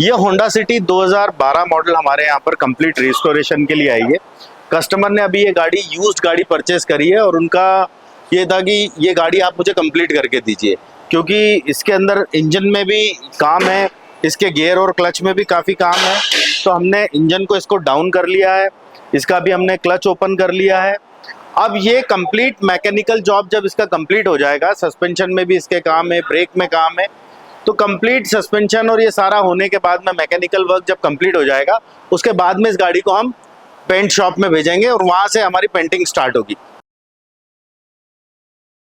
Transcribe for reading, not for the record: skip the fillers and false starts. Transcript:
ये Honda city 2012 model हमारे यहाँ पर कंप्लीट रिस्टोरेशन के लिए आई है। कस्टमर ने अभी ये गाड़ी यूज्ड गाड़ी परचेस करी है और उनका ये था कि ये गाड़ी आप मुझे कंप्लीट करके दीजिए, क्योंकि इसके अंदर इंजन में भी काम है, इसके गियर और क्लच में भी काफ़ी काम है। तो हमने इंजन को इसको डाउन कर लिया है, इसका भी हमने क्लच ओपन कर लिया है। अब ये कंप्लीट मैकेनिकल जॉब जब इसका कंप्लीट हो जाएगा, सस्पेंशन में भी इसके काम है, ब्रेक में काम है, तो कंप्लीट सस्पेंशन और ये सारा होने के बाद में मैकेनिकल वर्क जब कंप्लीट हो जाएगा, उसके बाद में इस गाड़ी को हम पेंट शॉप में भेजेंगे और वहाँ से हमारी पेंटिंग स्टार्ट होगी।